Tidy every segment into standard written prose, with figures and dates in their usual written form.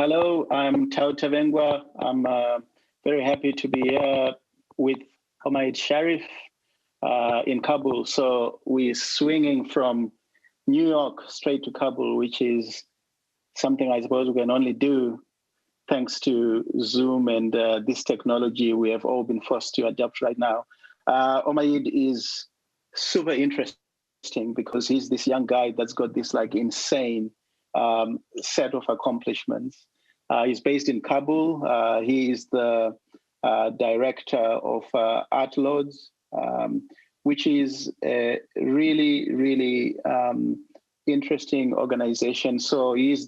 Hello, I'm Tao Tavengwa. I'm very happy to be here with Omaid Sharifi in Kabul. So we're swinging from New York straight to Kabul, which is something I suppose we can only do thanks to Zoom and this technology we have all been forced to adopt right now. Omaid is super interesting because he's this young guy that's got this like insane set of accomplishments. He's based in Kabul. He is the director of Artlords, which is a really, really interesting organization. So he's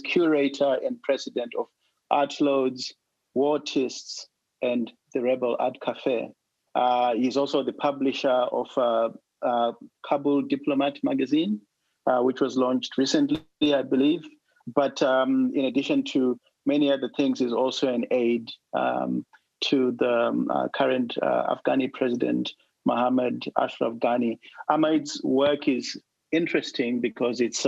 curator and president of Artlords, Artists, and the Rebel Art Cafe. He's also the publisher of Kabul Diplomat magazine, which was launched recently, I believe. But in addition to many other things, he's also an aide to the current Afghani president, Mohammed Ashraf Ghani. Ahmed's work is interesting because it's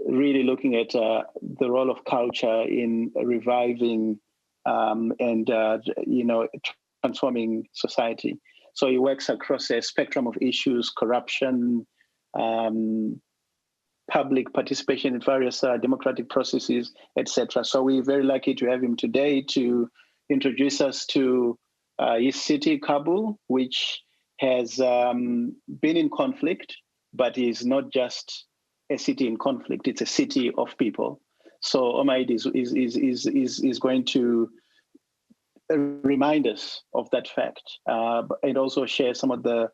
really looking at the role of culture in reviving and transforming society. So he works across a spectrum of issues: corruption, public participation in various democratic processes, etc. So we're very lucky to have him today to introduce us to his city, Kabul, which has been in conflict, but is not just a city in conflict; it's a city of people. So Omaid is going to remind us of that fact and also share some of the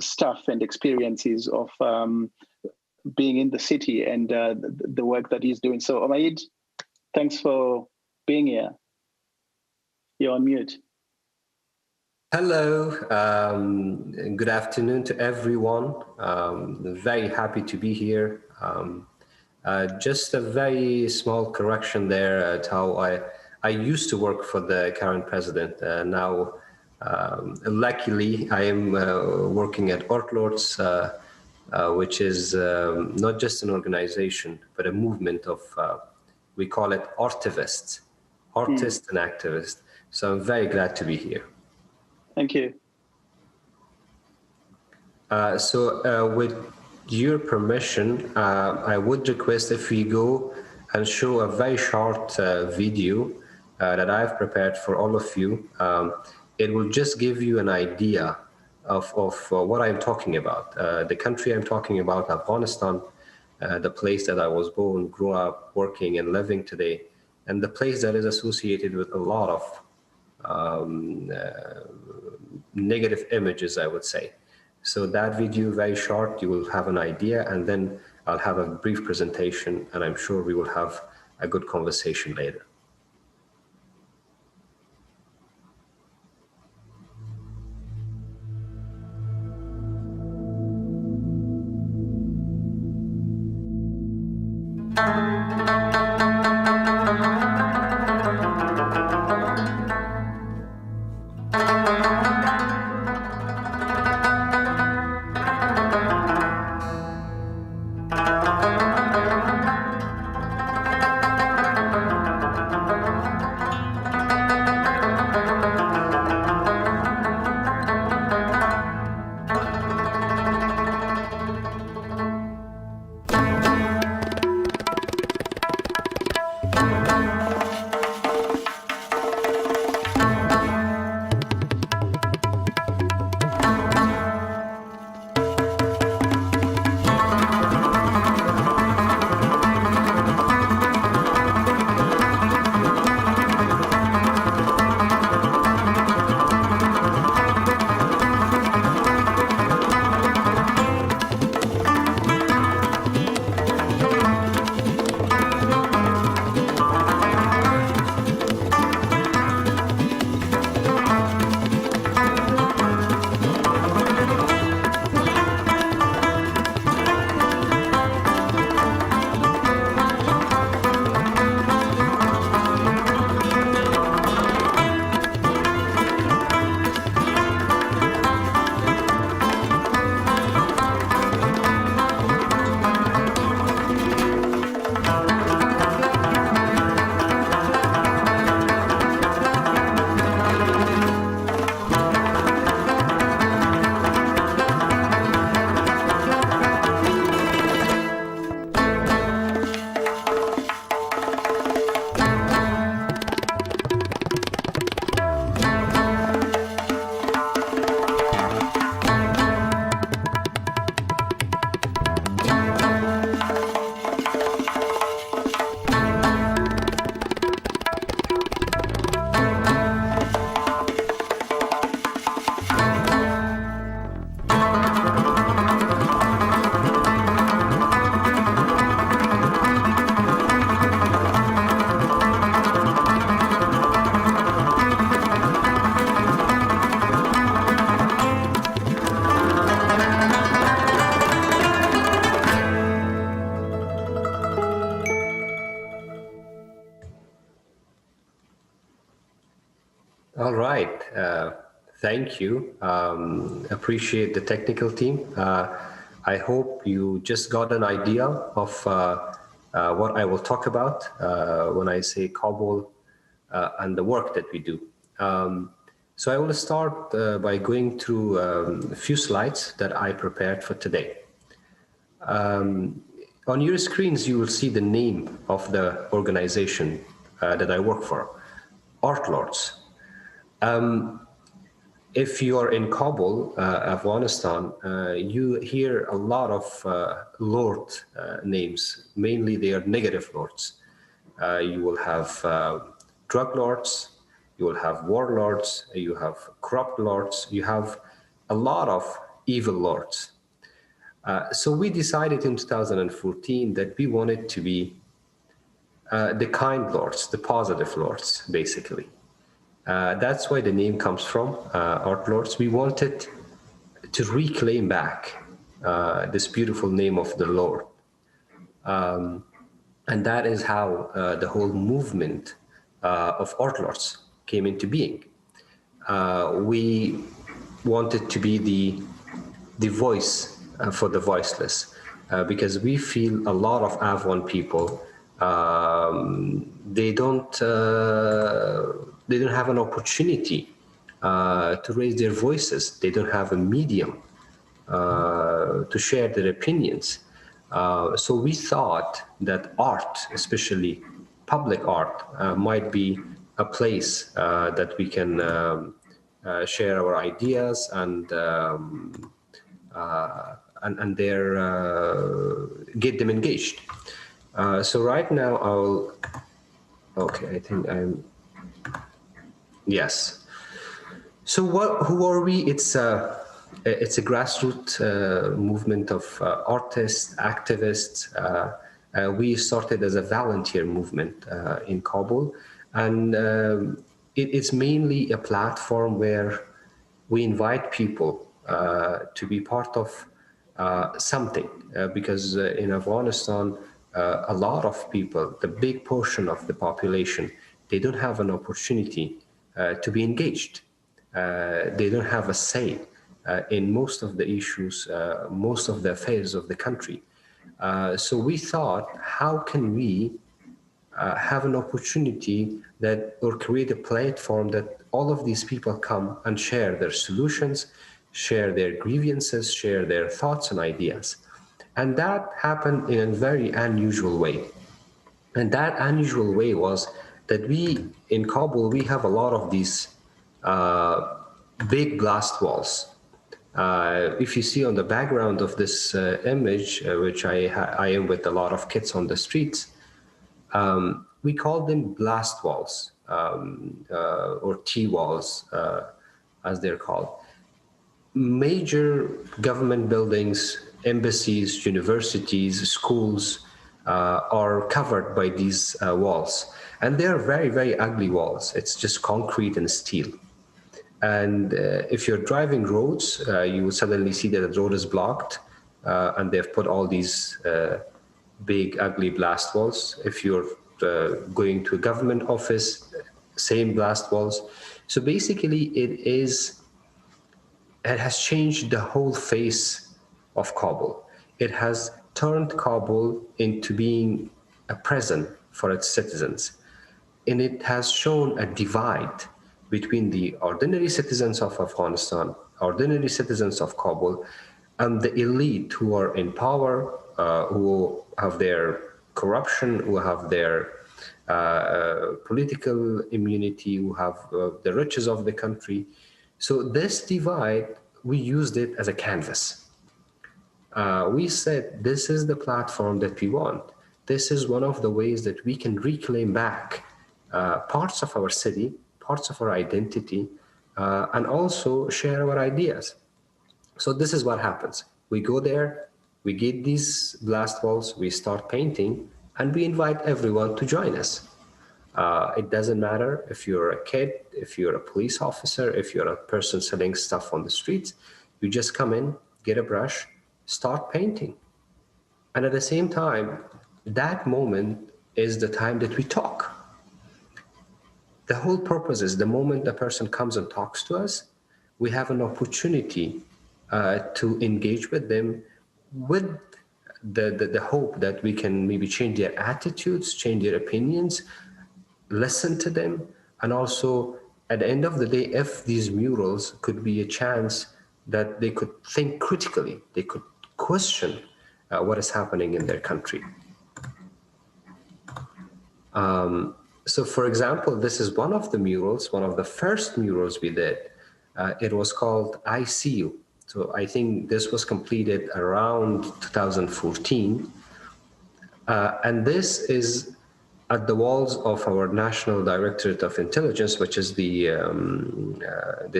stuff and experiences of being in the city and the work that he's doing. So Omaid, thanks for being here. You're on mute. Hello, good afternoon to everyone. Very happy to be here. Just a very small correction there, Tao. I used to work for the current president. Now, luckily, I am working at Artlords, which is not just an organization, but a movement of, we call it artivists, artists and activists. So I'm very glad to be here. Thank you. With your permission, I would request if we go and show a very short video that I've prepared for all of you. It will just give you an idea of what I'm talking about. The country I'm talking about, Afghanistan, the place that I was born, grew up, working and living today, and the place that is associated with a lot of negative images, I would say. So that video, very short, you will have an idea, and then I'll have a brief presentation, and I'm sure we will have a good conversation later. All right. Thank you. Appreciate the technical team. I hope you just got an idea of what I will talk about when I say Kabul and the work that we do. So I will start by going through a few slides that I prepared for today. On your screens, you will see the name of the organization that I work for, Artlords. If you are in Kabul, Afghanistan, you hear a lot of lord names. Mainly they are negative lords. You will have drug lords, you will have warlords, you have corrupt lords, you have a lot of evil lords. So we decided in 2014 that we wanted to be the kind lords, the positive lords, basically. That's why the name comes from, Artlords. We wanted to reclaim back this beautiful name of the Lord. And that is how the whole movement of Artlords came into being. We wanted to be the voice for the voiceless, because we feel a lot of Afghan people, they don't have an opportunity to raise their voices. They don't have a medium to share their opinions. So we thought that art, especially public art, might be a place that we can share our ideas and their get them engaged. So right now I think I'm, yes. So who are we? It's a grassroots movement of artists, activists. We started as a volunteer movement in Kabul, and it's mainly a platform where we invite people to be part of something, because in Afghanistan, a lot of people, the big portion of the population, they don't have an opportunity to be engaged. They don't have a say in most of the issues, most of the affairs of the country. So we thought, how can we have an opportunity that, or create a platform that all of these people come and share their solutions, share their grievances, share their thoughts and ideas. And that happened in a very unusual way. And that unusual way was that we, in Kabul, we have a lot of these big blast walls. If you see on the background of this image, which I am with a lot of kids on the streets, we call them blast walls, or T-walls, as they're called. Major government buildings, embassies, universities, schools are covered by these walls. And they're very, very ugly walls. It's just concrete and steel. And if you're driving roads, you will suddenly see that the road is blocked, and they've put all these big, ugly blast walls. If you're going to a government office, same blast walls. So basically, it has changed the whole face of Kabul. It has turned Kabul into being a prison for its citizens. And it has shown a divide between the ordinary citizens of Afghanistan, ordinary citizens of Kabul, and the elite who are in power, who have their corruption, who have their political immunity, who have the riches of the country. So this divide, we used it as a canvas. We said, this is the platform that we want. This is one of the ways that we can reclaim back parts of our city, parts of our identity, and also share our ideas. So this is what happens. We go there, we get these blast walls, we start painting, and we invite everyone to join us. It doesn't matter if you're a kid, if you're a police officer, if you're a person selling stuff on the streets. You just come in, get a brush, start painting. And at the same time, that moment is the time that we talk. the whole purpose is the moment a person comes and talks to us, we have an opportunity to engage with them with the hope that we can maybe change their attitudes, change their opinions, listen to them, and also at the end of the day, if these murals could be a chance that they could think critically, they could question what is happening in their country. So for example, this is one of the murals, one of the first murals we did. It was called I See You. So I think this was completed around 2014. And this is at the walls of our National Directorate of Intelligence, which is the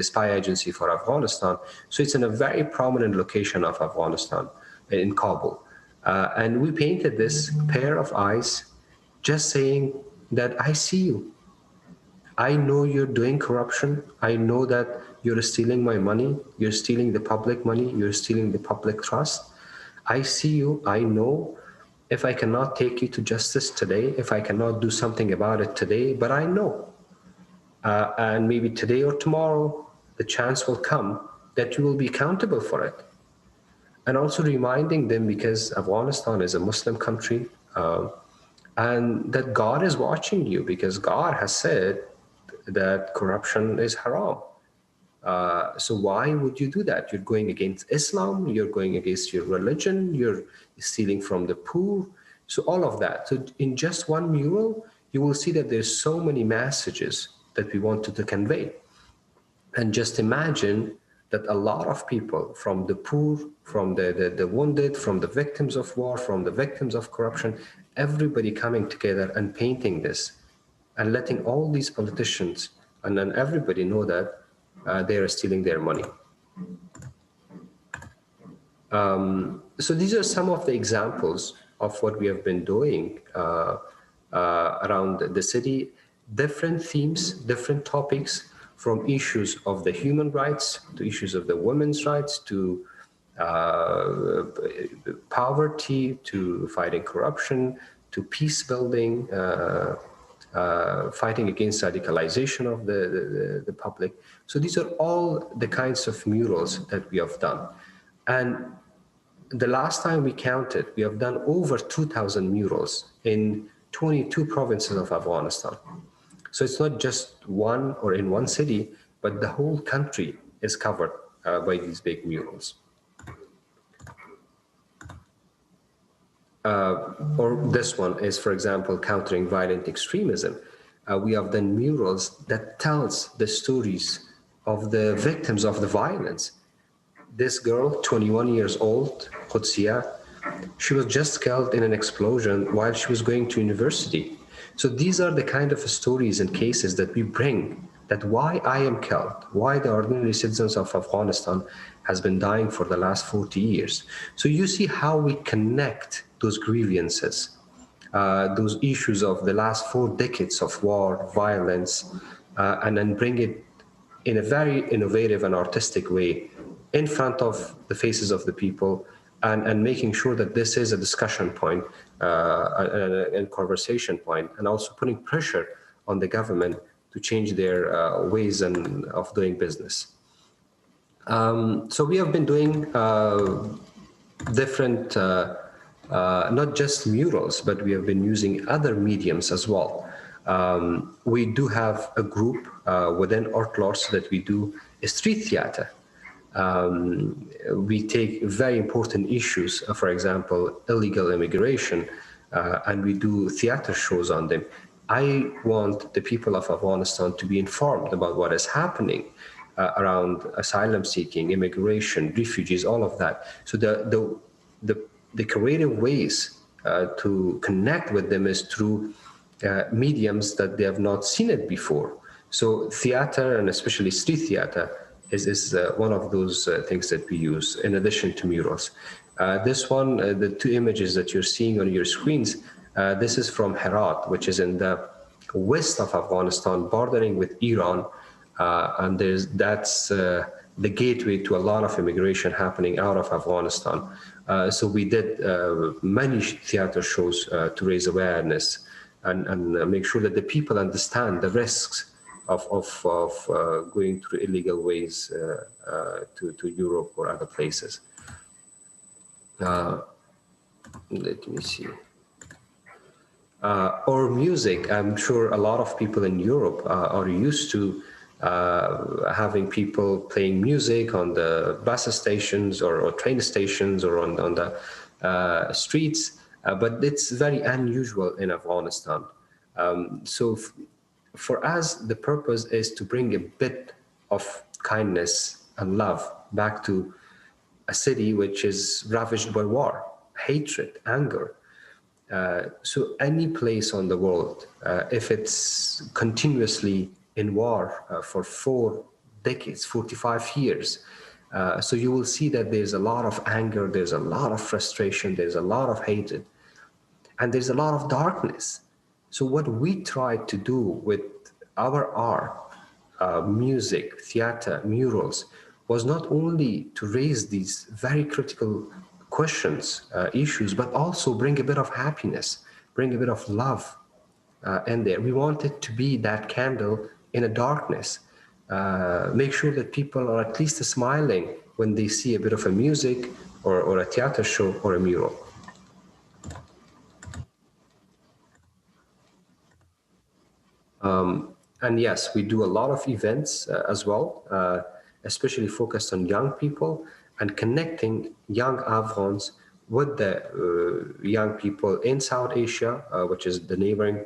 spy agency for Afghanistan. So it's in a very prominent location of Afghanistan, in Kabul. And we painted this pair of eyes just saying that I see you. I know you're doing corruption. I know that you're stealing my money. You're stealing the public money. You're stealing the public trust. I see you. I know if I cannot take you to justice today, if I cannot do something about it today, but I know. And maybe today or tomorrow, the chance will come that you will be accountable for it. And also reminding them, because Afghanistan is a Muslim country, and that God is watching you, because God has said that corruption is haram. So why would you do that? You're going against Islam, you're going against your religion, you're stealing from the poor. So all of that. So in just one mural, you will see that there's so many messages that we wanted to convey. And just imagine that a lot of people, from the poor, from the wounded, from the victims of war, from the victims of corruption, everybody coming together and painting this and letting all these politicians and then everybody know that they are stealing their money. So these are some of the examples of what we have been doing around the city, different themes, different topics, from issues of the human rights to issues of the women's rights to poverty, to fighting corruption, to peace building, fighting against radicalization of the public. So these are all the kinds of murals that we have done. And the last time we counted, we have done over 2,000 murals in 22 provinces of Afghanistan. So it's not just one or in one city, but the whole country is covered by these big murals. Or this one is, for example, countering violent extremism. We have done murals that tells the stories of the victims of the violence. This girl, 21 years old, Qudsiya, she was just killed in an explosion while she was going to university. So these are the kind of stories and cases that we bring, that why I am killed, why the ordinary citizens of Afghanistan has been dying for the last 40 years. So you see how we connect those grievances, those issues of the last 4 decades of war, violence, and then bring it in a very innovative and artistic way in front of the faces of the people, and making sure that this is a discussion point and conversation point, and also putting pressure on the government to change their ways of doing business. So we have been doing different, not just murals, but we have been using other mediums as well. We do have a group within Artlords that we do street theater. We take very important issues, for example, illegal immigration, and we do theater shows on them. I want the people of Afghanistan to be informed about what is happening around asylum seeking, immigration, refugees, all of that. So the creative ways to connect with them is through mediums that they have not seen it before. So theater, and especially street theater, is one of those things that we use in addition to murals. This one, the 2 images that you're seeing on your screens, this is from Herat, which is in the west of Afghanistan, bordering with Iran, and that's the gateway to a lot of immigration happening out of Afghanistan. So we did many theater shows to raise awareness and make sure that the people understand the risks of going through illegal ways to Europe or other places. Let me see. Or music. I'm sure a lot of people in Europe are used to having people playing music on the bus stations or train stations or on the streets, but it's very unusual in Afghanistan. So for us, the purpose is to bring a bit of kindness and love back to a city which is ravaged by war, hatred, anger. So any place on the world, if it's continuously in war for 4 decades, 45 years, so you will see that there's a lot of anger, there's a lot of frustration, there's a lot of hatred, and there's a lot of darkness. So what we try to do with our art, music, theater, murals, was not only to raise these very critical questions, issues, but also bring a bit of happiness, bring a bit of love in there. We wanted to be that candle in a darkness, make sure that people are at least smiling when they see a bit of a music or a theater show or a mural. And yes, we do a lot of events as well, especially focused on young people and connecting young Afghans with the young people in South Asia, which is the neighboring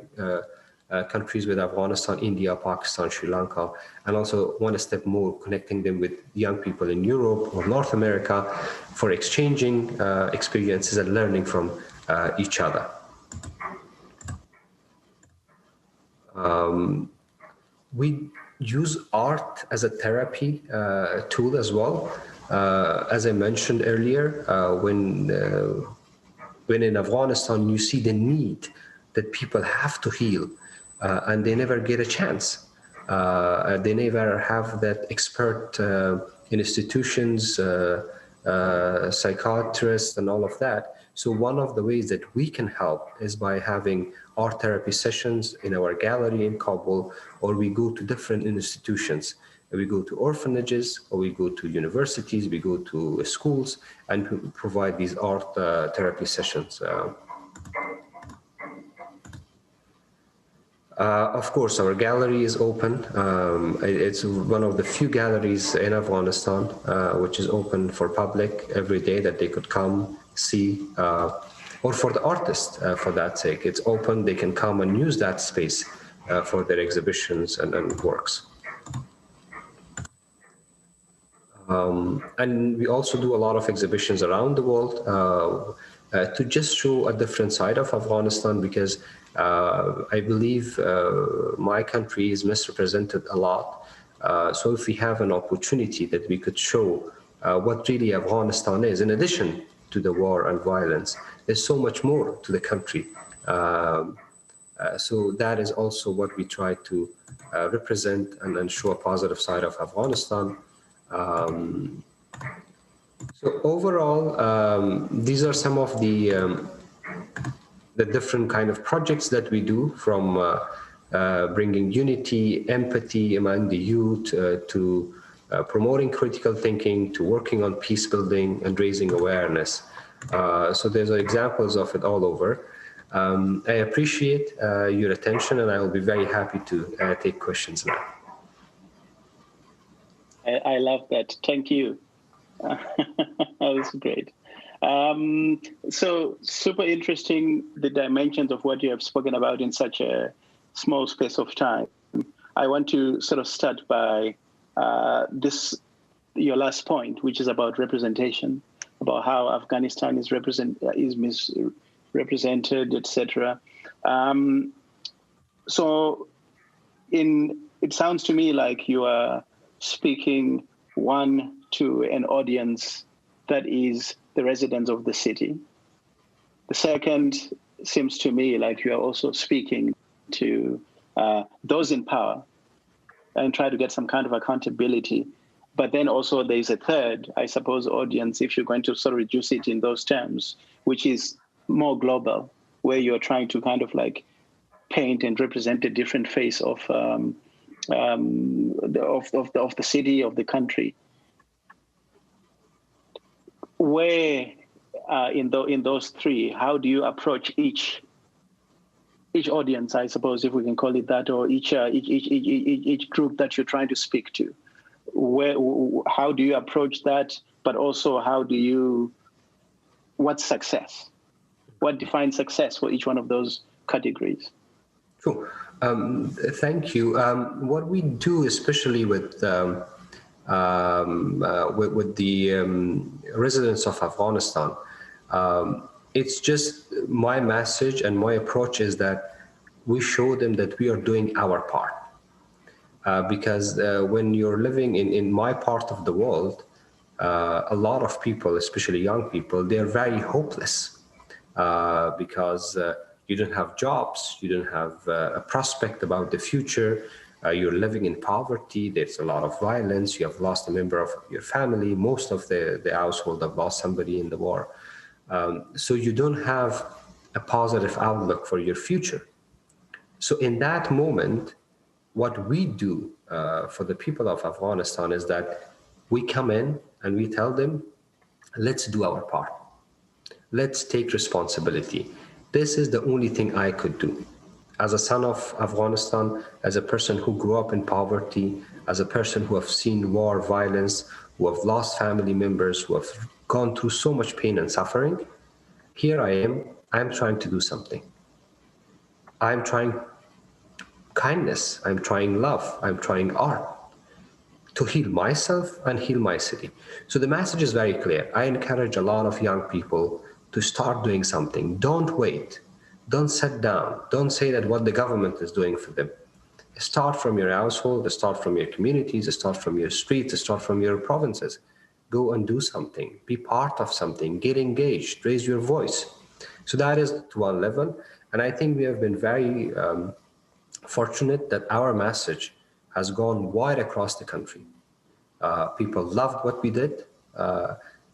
countries with Afghanistan, India, Pakistan, Sri Lanka, and also one step more, connecting them with young people in Europe or North America for exchanging experiences and learning from each other. We use art as a therapy tool as well. As I mentioned earlier, when in Afghanistan you see the need that people have to heal, and they never get a chance. They never have that expert institutions, psychiatrists, and all of that. So one of the ways that we can help is by having art therapy sessions in our gallery in Kabul, or we go to different institutions. We go to orphanages, or we go to universities, we go to schools, and provide these art therapy sessions. Of course, our gallery is open. It's one of the few galleries in Afghanistan which is open for public every day, that they could come, see, or for the artists, for that sake. It's open, they can come and use that space for their exhibitions and works. And we also do a lot of exhibitions around the world to just show a different side of Afghanistan, because I believe my country is misrepresented a lot. So if we have an opportunity that we could show what really Afghanistan is, in addition to the war and violence, there's so much more to the country. So that is also what we try to represent and show a positive side of Afghanistan. So overall, these are some of the different kind of projects that we do, from bringing unity, empathy among the youth, to promoting critical thinking, to working on peace building and raising awareness. So there's examples of it all over. I appreciate your attention, and I will be very happy to take questions now. I love that. Thank you. That was great. So super interesting, the dimensions of what you have spoken about in such a small space of time. I want to sort of start by your last point, which is about representation, about how Afghanistan is misrepresented, etc. So it sounds to me like you are speaking to an audience that is the residents of the city. The second seems to me like you are also speaking to those in power and try to get some kind of accountability. But then also there's a third, I suppose, audience, if you're going to sort of reduce it in those terms, which is more global, where you're trying to kind of like paint and represent a different face of of the city, of the country. Where in those three, how do you approach each audience, I suppose, if we can call it that, or each group that you're trying to speak to? How do you approach that? But also, what's success? What defines success for each one of those categories? Sure. Thank you. What we do, especially with the residents of Afghanistan, it's just my message and my approach is that we show them that we are doing our part. Because when you're living in my part of the world, a lot of people, especially young people, they're very hopeless because you don't have jobs, you don't have a prospect about the future, you're living in poverty, there's a lot of violence, you have lost a member of your family, most of the household have lost somebody in the war. So you don't have a positive outlook for your future. So in that moment, what we do for the people of Afghanistan is that we come in and we tell them, let's do our part. Let's take responsibility. This is the only thing I could do. As a son of Afghanistan, as a person who grew up in poverty, as a person who have seen war, violence, who have lost family members, who have gone through so much pain and suffering, here I am, I'm trying to do something. I'm trying kindness, I'm trying love, I'm trying art to heal myself and heal my city. So the message is very clear. I encourage a lot of young people to start doing something. Don't wait. Don't sit down. Don't say that what the government is doing for them. Start from your household, start from your communities, start from your streets, start from your provinces. Go and do something. Be part of something. Get engaged. Raise your voice. So that is to one level. And I think we have been very fortunate that our message has gone wide across the country. People loved what we did,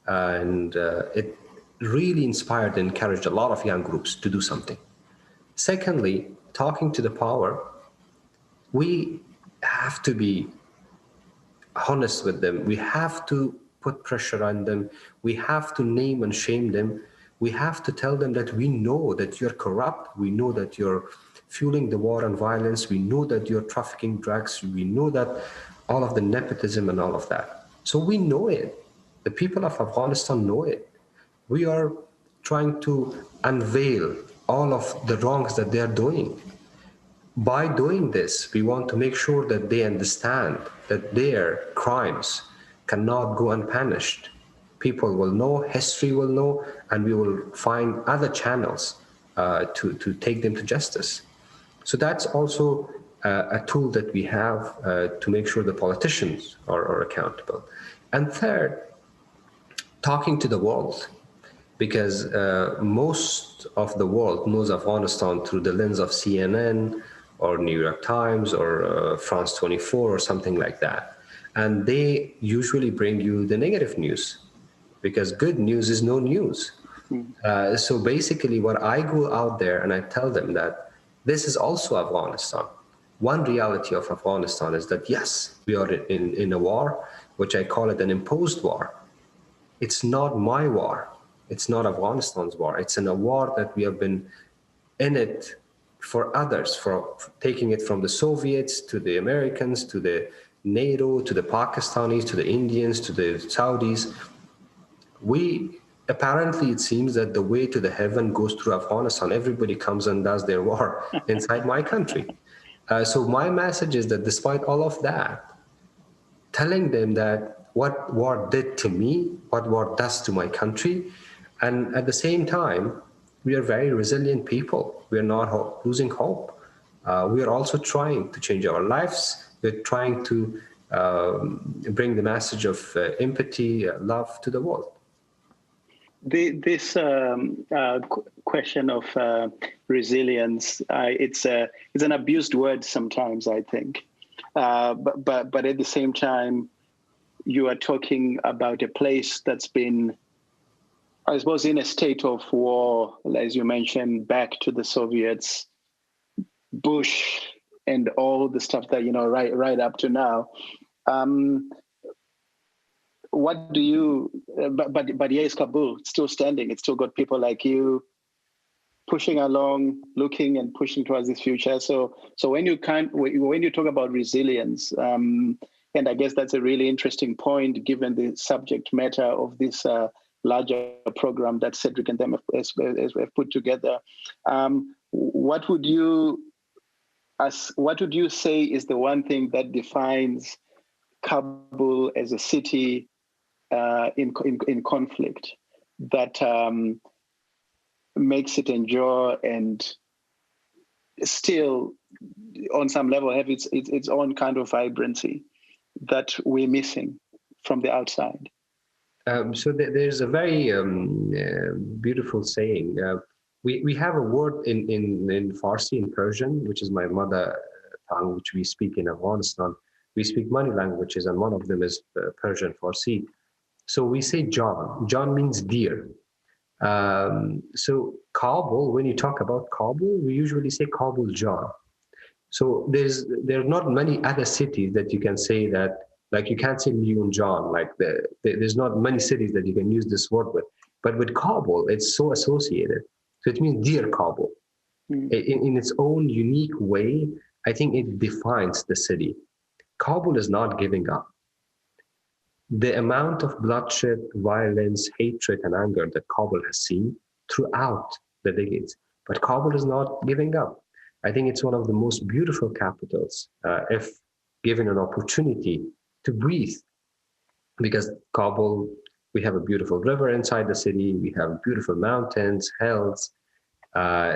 and it really inspired and encouraged a lot of young groups to do something. Secondly, talking to the power, we have to be honest with them. We have to put pressure on them. We have to name and shame them. We have to tell them that we know that you're corrupt. We know that you're fueling the war and violence. We know that you're trafficking drugs. We know that all of the nepotism and all of that. So we know it. The people of Afghanistan know it. We are trying to unveil all of the wrongs that they are doing. By doing this, we want to make sure that they understand that their crimes cannot go unpunished. People will know, history will know, and we will find other channels to take them to justice. So that's also a tool that we have to make sure the politicians are accountable. And third, talking to the world, because most of the world knows Afghanistan through the lens of CNN or New York Times or France 24 or something like that. And they usually bring you the negative news, because good news is no news. So basically what I go out there and I tell them that this is also Afghanistan. One reality of Afghanistan is that, yes, we are in a war, which I call it an imposed war. It's not my war. It's not Afghanistan's war. It's in a war that we have been in it for others, for taking it from the Soviets to the Americans, to the NATO, to the Pakistanis, to the Indians, to the Saudis. Apparently, it seems that the way to the heaven goes through Afghanistan. Everybody comes and does their war inside my country. So my message is that despite all of that, telling them that what war did to me, what war does to my country, and at the same time, we are very resilient people. We are not losing hope. We are also trying to change our lives. We're trying to bring the message of empathy, love to the world. This question of resilience, it's an abused word sometimes, I think. But at the same time, you are talking about a place that's been, I suppose, in a state of war, as you mentioned, back to the Soviets, Bush and all the stuff that, right up to now. What do you, but here is Kabul, it's still standing. It's still got people like you pushing along, looking and pushing towards this future. So when you talk about resilience, and I guess that's a really interesting point given the subject matter of this larger program that Cedric and them have put together. What would you say is the one thing that defines Kabul as a city in conflict that makes it endure and still, on some level, have its own kind of vibrancy that we're missing from the outside? So there's a very beautiful saying. We have a word in Farsi, in Persian, which is my mother tongue, which we speak in Afghanistan. We speak many languages, and one of them is Persian, Farsi. So we say John. John means deer. So Kabul, when you talk about Kabul, we usually say Kabul John. So there are not many other cities that you can say that, like you can't say Lyon John, like there's not many cities that you can use this word with. But with Kabul, it's so associated. So it means dear Kabul. In its own unique way, I think it defines the city. Kabul is not giving up. The amount of bloodshed, violence, hatred, and anger that Kabul has seen throughout the decades. But Kabul is not giving up. I think it's one of the most beautiful capitals, if given an opportunity to breathe. Because Kabul, we have a beautiful river inside the city, we have beautiful mountains, hills,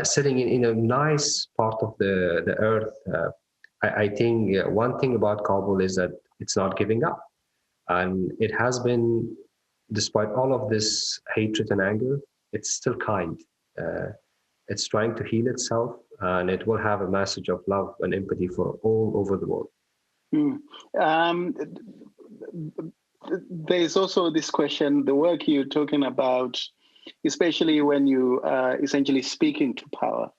sitting in a nice part of the earth. I think one thing about Kabul is that it's not giving up. And it has been, despite all of this hatred and anger, it's still kind. It's trying to heal itself, and it will have a message of love and empathy for all over the world. There's also this question, the work you're talking about, especially when you essentially speaking to power,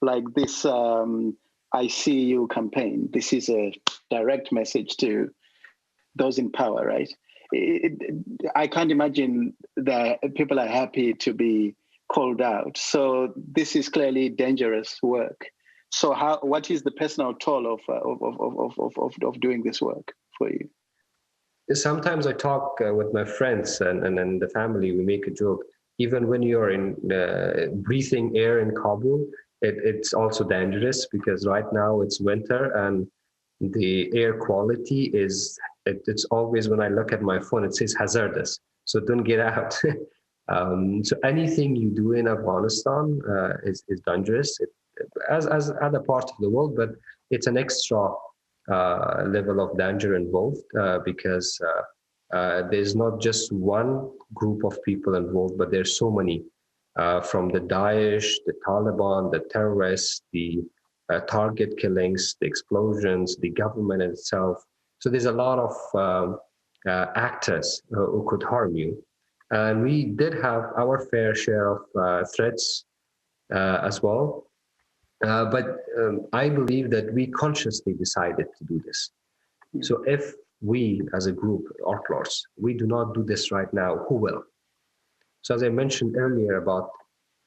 like this I See You campaign. This is a direct message to those in power, right? I can't imagine that people are happy to be called out. So this is clearly dangerous work. So what is the personal toll of doing this work for you? Sometimes I talk with my friends and the family, we make a joke. Even when you're in breathing air in Kabul, it's also dangerous because right now it's winter and the air quality it's always, when I look at my phone, it says hazardous. So don't get out. So anything you do in Afghanistan is dangerous, as other parts of the world, but it's an extra level of danger involved because there's not just one group of people involved, but there's so many from the Daesh, the Taliban, the terrorists, the target killings, the explosions, the government itself. So there's a lot of actors who could harm you. And we did have our fair share of threats as well. But I believe that we consciously decided to do this. So if we as a group, Artlords, we do not do this right now, who will? So as I mentioned earlier about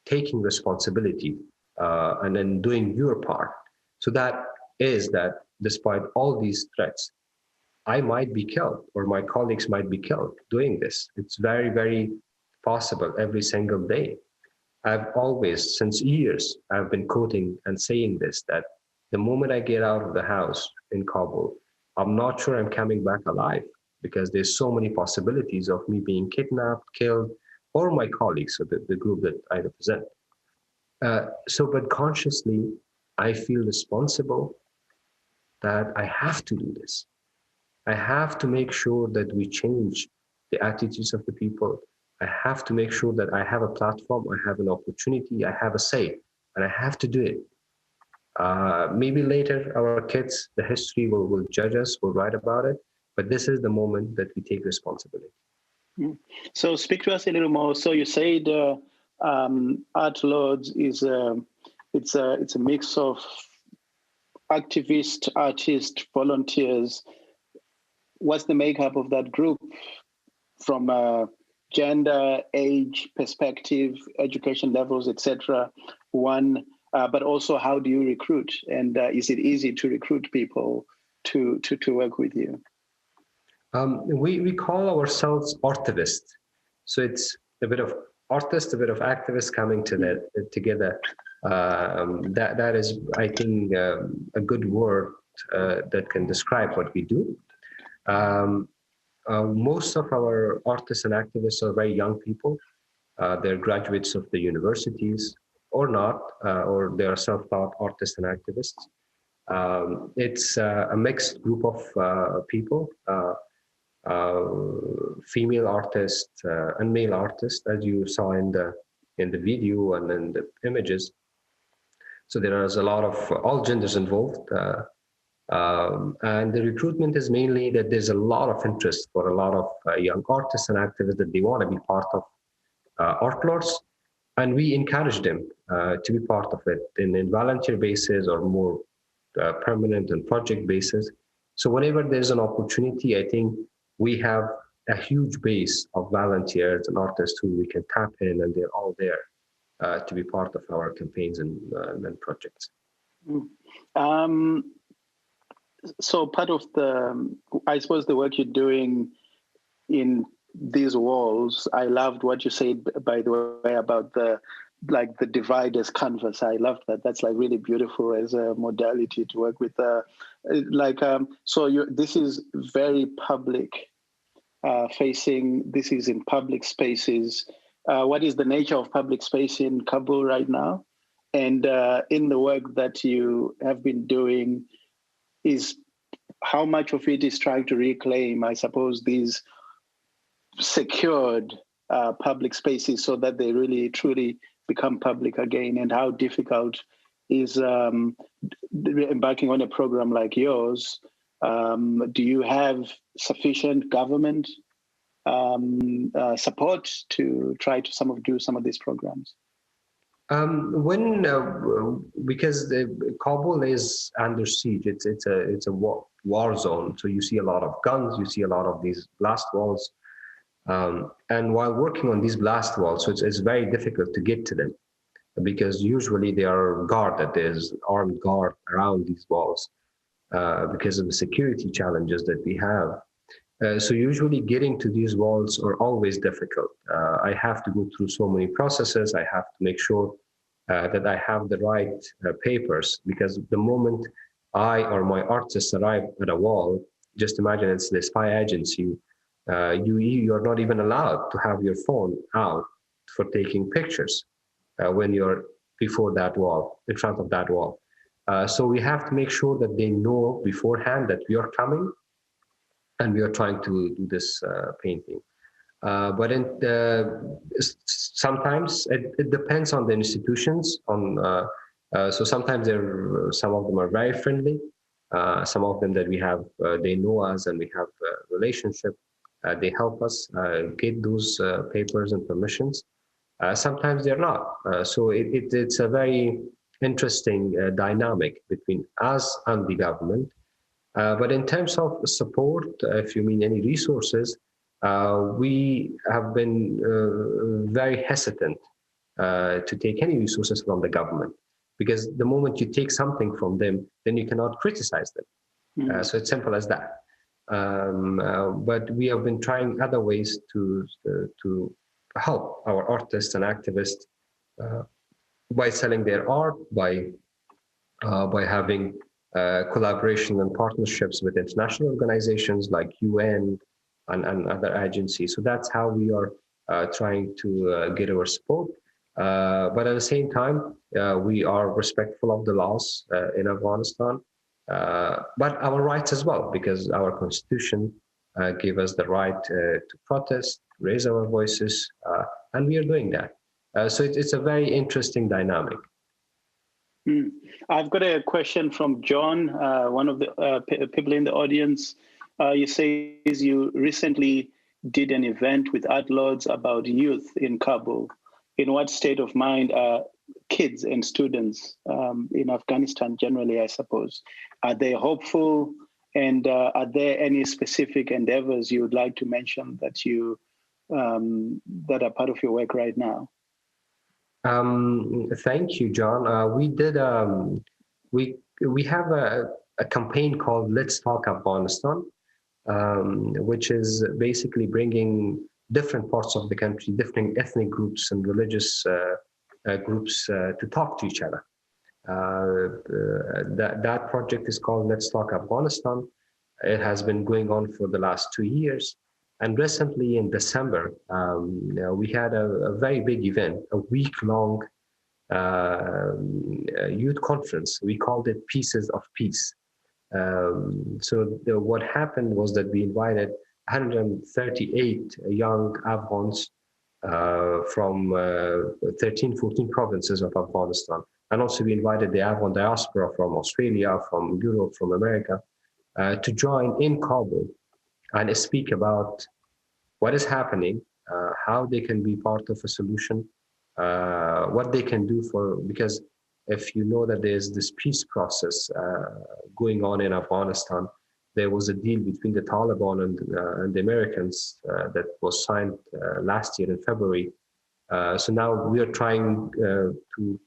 taking responsibility and then doing your part. So that is that despite all these threats, I might be killed or my colleagues might be killed doing this. It's very, very possible every single day. I've always, since years, I've been quoting and saying this, that the moment I get out of the house in Kabul, I'm not sure I'm coming back alive because there's so many possibilities of me being kidnapped, killed, or my colleagues, so the group that I represent. But consciously, I feel responsible that I have to do this. I have to make sure that we change the attitudes of the people. I have to make sure that I have a platform, I have an opportunity, I have a say, and I have to do it. Maybe later our kids, the history will judge us, will write about it, but this is the moment that we take responsibility. So speak to us a little more. So you said Artlords is it's a mix of activist, artist, volunteers. What's the makeup of that group from gender, age, perspective, education levels, etc.? One, but also how do you recruit? And is it easy to recruit people to work with you? We call ourselves artivists. So it's a bit of artist, a bit of activist coming together. That is, I think, a good word that can describe what we do. Most of our artists and activists are very young people. They're graduates of the universities or not, or they are self-taught artists and activists. It's a mixed group of people, female artists and male artists, as you saw in the video and in the images. So there is a lot of all genders involved. And the recruitment is mainly that there's a lot of interest for a lot of young artists and activists that they want to be part of Artlords, and we encourage them to be part of it in volunteer basis or more permanent and project basis. So whenever there's an opportunity, I think we have a huge base of volunteers and artists who we can tap in, and they're all there to be part of our campaigns and projects. So part of I suppose the work you're doing in these walls, I loved what you said, by the way, about the divide as canvas. I loved that. That's like really beautiful as a modality to work with. So this is very public facing. This is in public spaces. What is the nature of public space in Kabul right now? And in the work that you have been doing, is how much of it is trying to reclaim, I suppose, these secured public spaces so that they really truly become public again, and how difficult is embarking on a program like yours? Do you have sufficient government support to try to do some of these programs? Because Kabul is under siege, it's a war zone. So you see a lot of guns, you see a lot of these blast walls. And while working on these blast walls, so it's very difficult to get to them because usually they are guarded. There's armed guard around these walls because of the security challenges that we have. So usually getting to these walls are always difficult. I have to go through so many processes. I have to make sure that I have the right papers, because the moment I or my artists arrive at a wall, just imagine it's the spy agency. You're not even allowed to have your phone out for taking pictures when you're before that wall, in front of that wall. So we have to make sure that they know beforehand that we are coming and we are trying to do this painting. But sometimes it depends on the institutions. So sometimes some of them are very friendly. Some of them that we have, they know us and we have a relationship. They help us get those papers and permissions. Sometimes they're not. So it's a very interesting dynamic between us and the government. But in terms of support, if you mean any resources, we have been very hesitant to take any resources from the government, because the moment you take something from them, then you cannot criticize them. So it's simple as that. But we have been trying other ways to help our artists and activists by selling their art, by having collaboration and partnerships with international organizations like UN and other agencies. So that's how we are trying to get our support. But at the same time, we are respectful of the laws in Afghanistan, but our rights as well, because our constitution gave us the right to protest, raise our voices, and we are doing that. So it's a very interesting dynamic. I've got a question from John, one of the people in the audience. You say you recently did an event with Artlords about youth in Kabul. In what state of mind kids and students in Afghanistan generally, I suppose? Are they hopeful? And are there any specific endeavors you would like to mention that you that are part of your work right now? Thank you, John. We have a campaign called Let's Talk Afghanistan, which is basically bringing different parts of the country, different ethnic groups and religious groups to talk to each other. That project is called Let's Talk Afghanistan. It has been going on for the last 2 years. And recently in December, we had a very big event, a week-long youth conference. We called it Pieces of Peace. What happened was that we invited 138 young Afghans from 13, 14 provinces of Afghanistan. And also we invited the Afghan diaspora from Australia, from Europe, from America, to join in Kabul and speak about what is happening, how they can be part of a solution, what they can do because if you know that there's this peace process going on in Afghanistan, there was a deal between the Taliban and the Americans that was signed last year in February. So now we are trying to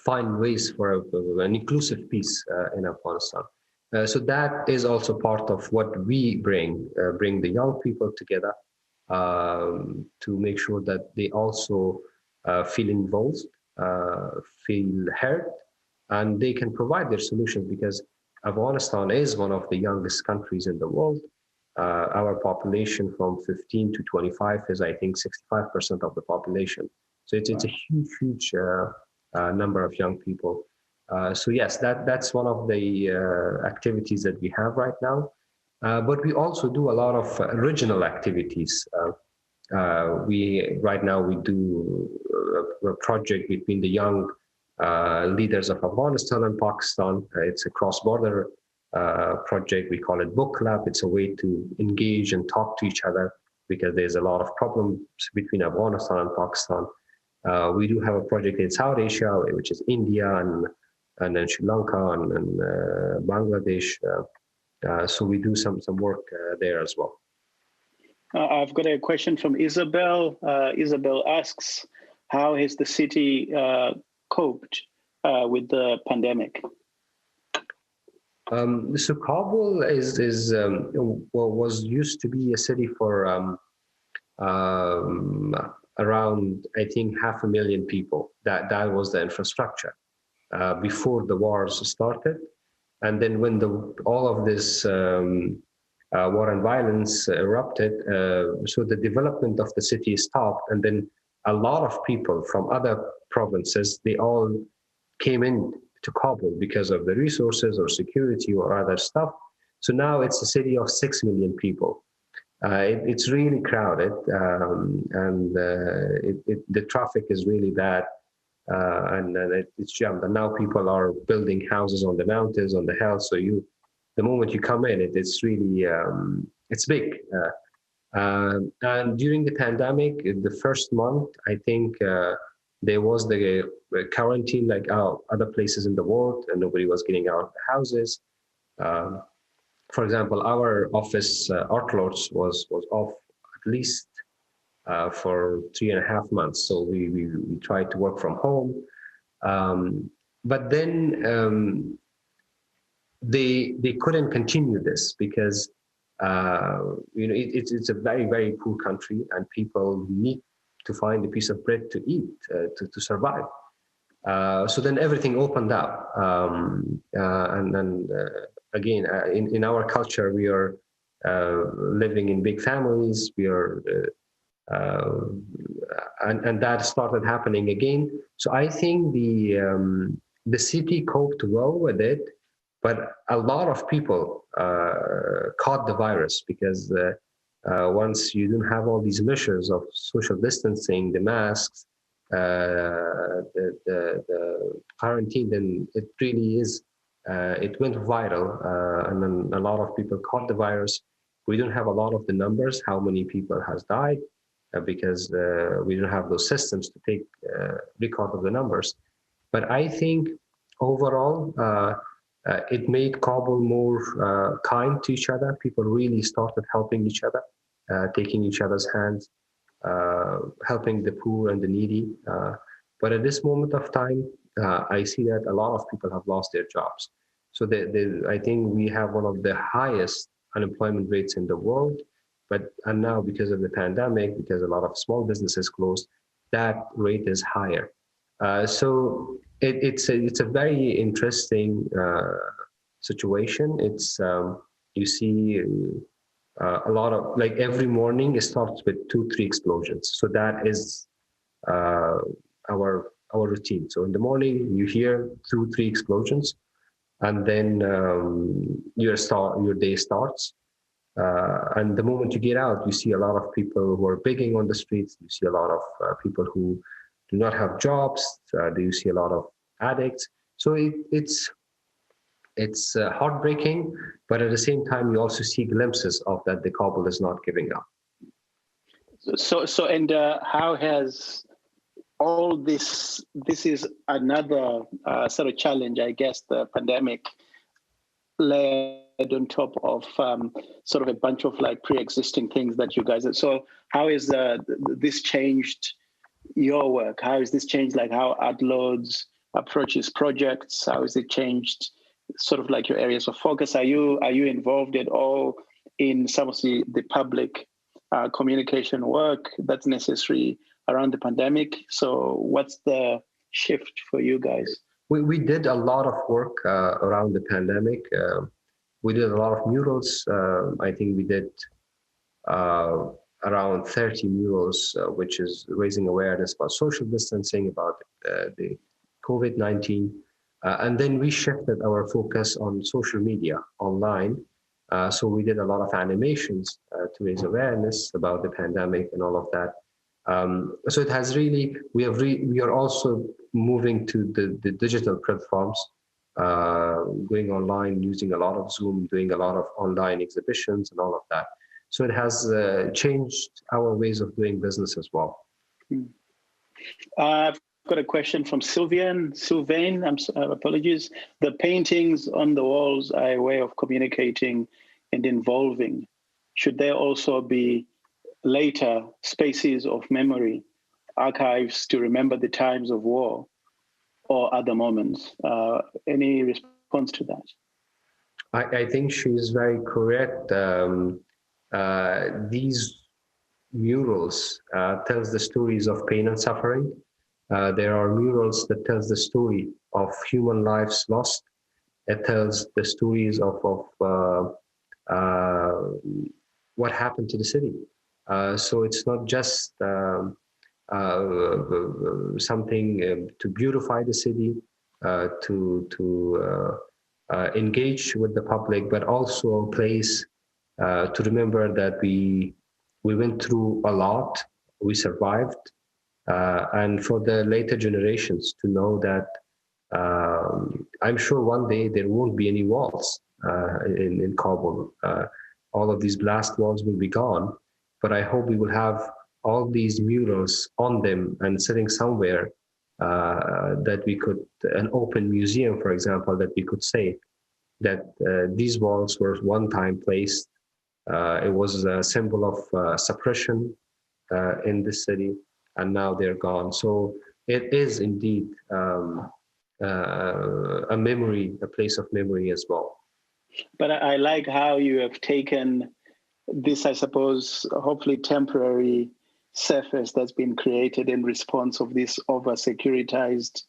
find ways for an inclusive peace in Afghanistan. So that is also part of what we bring the young people together to make sure that they also feel involved, feel heard, and they can provide their solutions, because Afghanistan is one of the youngest countries in the world. Our population from 15 to 25 is, I think, 65% of the population. So it's a huge number of young people. So yes, that's one of the activities that we have right now. But we also do a lot of regional activities. Right now we do a project between the young leaders of Afghanistan and Pakistan. It's a cross-border project. We call it Book Club. It's a way to engage and talk to each other, because there's a lot of problems between Afghanistan and Pakistan. We do have a project in South Asia, which is India and then Sri Lanka and Bangladesh. So we do some work there as well. I've got a question from Isabel. Isabel asks, how has the city coped with the pandemic? So Kabul was used to be a city for around, I think, 500,000 people. That was the infrastructure before the wars started. And then when all of this war and violence erupted, so the development of the city stopped, and then a lot of people from other provinces, they all came in to Kabul because of the resources or security or other stuff. So now it's a city of 6 million people. It's really crowded, and the traffic is really bad, and it's jammed. And now people are building houses on the mountains, on the hills. So the moment you come in, it's really it's big. And during the pandemic, the first month, I think there was the quarantine like other places in the world, and nobody was getting out of the houses. For example, our office, Artlords, was off at least for 3.5 months. So we tried to work from home. But then they couldn't continue this because it's a very, very poor country, and people need to find a piece of bread to eat to survive. So then everything opened up, and again, in our culture, we are living in big families. We are, and that started happening again. So I think the city coped well with it, but a lot of people caught the virus because once you don't have all these measures of social distancing, the masks, the quarantine, then it really is. It went viral, and then a lot of people caught the virus. We don't have a lot of the numbers, how many people has died, because we don't have those systems to take record of the numbers. But I think overall, it made Kabul more kind to each other. People really started helping each other, taking each other's hands, helping the poor and the needy. But at this moment of time, I see that a lot of people have lost their jobs. So I think we have one of the highest unemployment rates in the world. And now because of the pandemic, because a lot of small businesses closed, that rate is higher. So it's a very interesting situation. It's you see a lot of, like, every morning it starts with 2-3 explosions. So that is our routine. So in the morning you hear 2-3 explosions, and then your day starts. And the moment you get out, you see a lot of people who are begging on the streets. You see a lot of people who do not have jobs. You see a lot of addicts. So it's heartbreaking, but at the same time, you also see glimpses of that the Kabul is not giving up. And how has all this is another sort of challenge, I guess, the pandemic led on top of sort of a bunch of like pre-existing things that you guys. So how is this changed your work? How has this changed like how Artlords approaches projects? How has it changed sort of like your areas of focus? Are you involved at all in some of the public communication work that's necessary around the pandemic? So what's the shift for you guys? We did a lot of work around the pandemic. We did a lot of murals. I think we did around 30 murals, which is raising awareness about social distancing, about the COVID-19. And then we shifted our focus on social media, online. So we did a lot of animations to raise awareness about the pandemic and all of that. So it has really, we are also moving to the digital platforms, going online, using a lot of Zoom, doing a lot of online exhibitions and all of that. So it has changed our ways of doing business as well. I've got a question from Sylvain. Apologies. The paintings on the walls are a way of communicating and involving. Should there also be later spaces of memory, archives to remember the times of war or other moments? Any response to that? I think she's very correct. These murals tells the stories of pain and suffering. There are murals that tells the story of human lives lost. It tells the stories of what happened to the city. So it's not just something to beautify the city, to engage with the public, but also a place to remember that we went through a lot, we survived, and for the later generations to know that I'm sure one day there won't be any walls in Kabul. All of these blast walls will be gone, but I hope we will have all these murals on them and sitting somewhere that we could, an open museum, for example, that we could say that these walls were one time placed. It was a symbol of suppression in the city, and now they're gone. So it is indeed a memory, a place of memory as well. But I like how you have taken this, I suppose, hopefully temporary surface that's been created in response of this over-securitized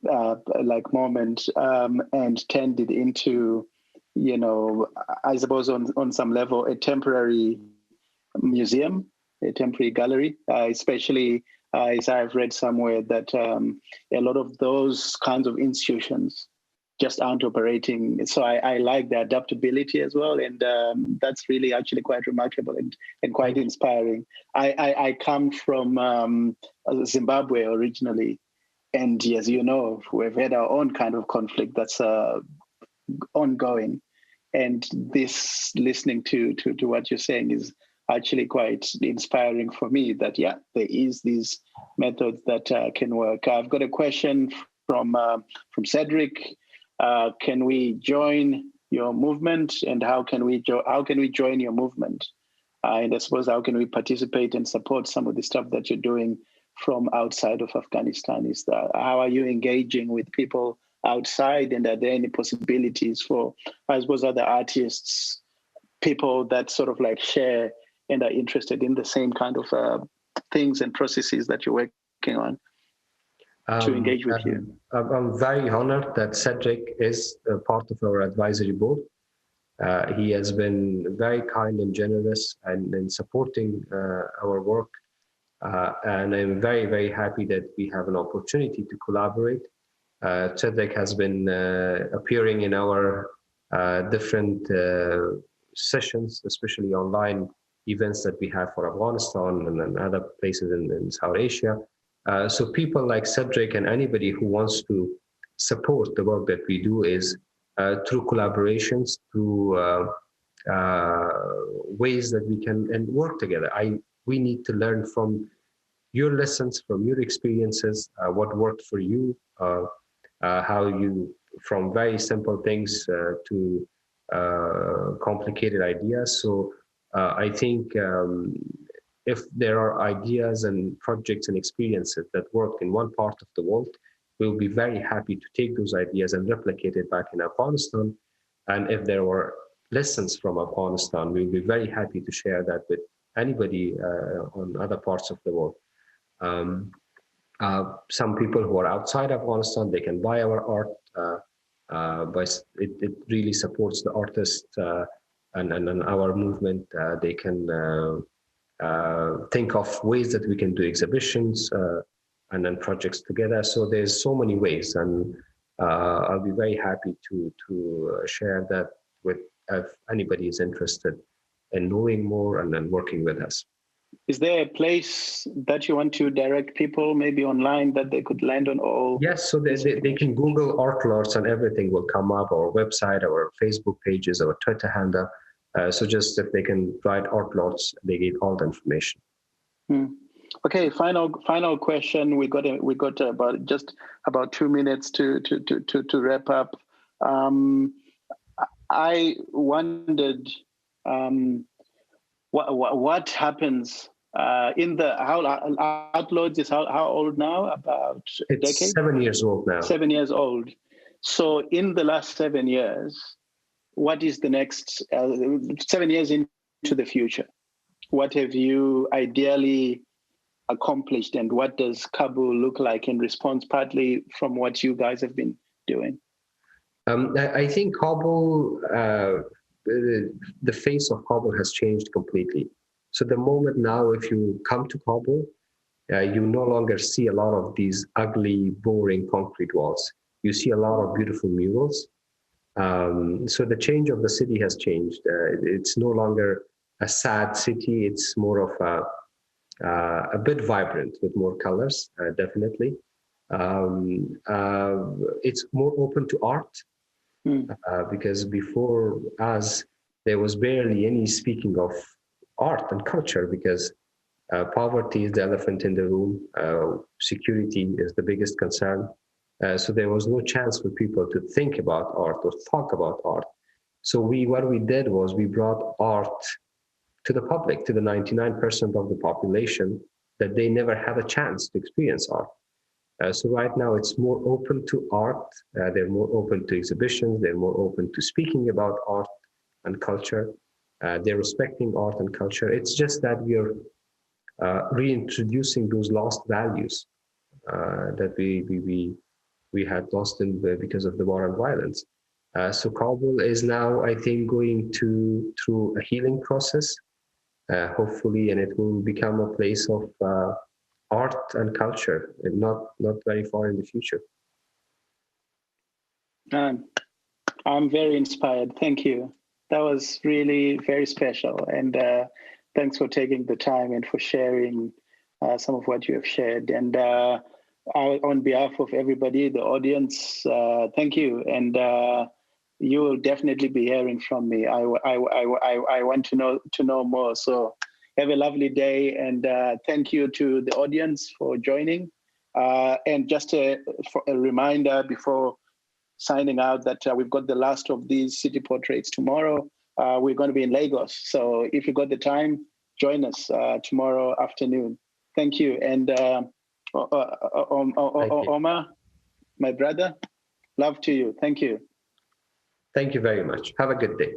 like moment and turned it into, you know, I suppose on some level, a temporary museum, a temporary gallery, especially as I've read somewhere that a lot of those kinds of institutions just aren't operating. So I like the adaptability as well. And that's really actually quite remarkable and quite inspiring. I come from Zimbabwe originally. And as you know, we've had our own kind of conflict that's ongoing. And this, listening to what you're saying, is actually quite inspiring for me that, yeah, there is these methods that can work. I've got a question from Cedric. Can we join your movement, and how can we join your movement? And I suppose, how can we participate and support some of the stuff that you're doing from outside of Afghanistan? How are you engaging with people outside, and are there any possibilities for, I suppose, other artists, people that sort of like share and are interested in the same kind of things and processes that you're working on, to engage with you? I'm very honored that Cedric is a part of our advisory board. He has been very kind and generous in supporting our work. And I'm very, very happy that we have an opportunity to collaborate. Cedric has been appearing in our different sessions, especially online events that we have for Afghanistan and other places in South Asia. So people like Cedric and anybody who wants to support the work that we do is through collaborations, through ways that we can and work together. We need to learn from your lessons, from your experiences, what worked for you, how you, from very simple things to complicated ideas. So I think if there are ideas and projects and experiences that worked in one part of the world, we'll be very happy to take those ideas and replicate it back in Afghanistan. And if there were lessons from Afghanistan, we'll be very happy to share that with anybody on other parts of the world. Some people who are outside Afghanistan, they can buy our art, but it really supports the artists and our movement. They can think of ways that we can do exhibitions and then projects together. So there's so many ways, and I'll be very happy to share that with if anybody is interested in knowing more and then working with us. Is there a place that you want to direct people, maybe online, that they could land on all? Yes, so they can Google Artlords and everything will come up, our website, our Facebook pages, our Twitter handle. So just if they can write Artlords, they get all the information. Okay, final question. We got about 2 minutes to wrap up. I wondered what happens in the Artlords is how old now? About a decade? 7 years old now. 7 years old. So in the last 7 years, what is the next 7 years into the future? What have you ideally accomplished, and what does Kabul look like in response, partly from what you guys have been doing? I think Kabul, the face of Kabul has changed completely. So the moment now, if you come to Kabul, you no longer see a lot of these ugly, boring concrete walls. You see a lot of beautiful murals. So the change of the city has changed. It's no longer a sad city. It's more of a bit vibrant with more colors, definitely. It's more open to art because before us, there was barely any speaking of art and culture because poverty is the elephant in the room. Security is the biggest concern. So there was no chance for people to think about art or talk about art. So what we did was we brought art to the public, to the 99% of the population that they never had a chance to experience art. So right now it's more open to art. They're more open to exhibitions. They're more open to speaking about art and culture. They're respecting art and culture. It's just that we are reintroducing those lost values that we had lost because of the war and violence. So Kabul is now, I think, going through a healing process, hopefully, and it will become a place of art and culture, and not very far in the future. I'm very inspired. Thank you. That was really very special, and thanks for taking the time and for sharing some of what you have shared. And on behalf of everybody, the audience, thank you. And you will definitely be hearing from me. I want to know more. So Have a lovely day, and thank you to the audience for joining. And just a reminder before signing out that we've got the last of these city portraits tomorrow. We're going to be in Lagos. So if you got the time, join us tomorrow afternoon. Thank you. And Omar, my brother, love to you. Thank you. Thank you very much. Have a good day.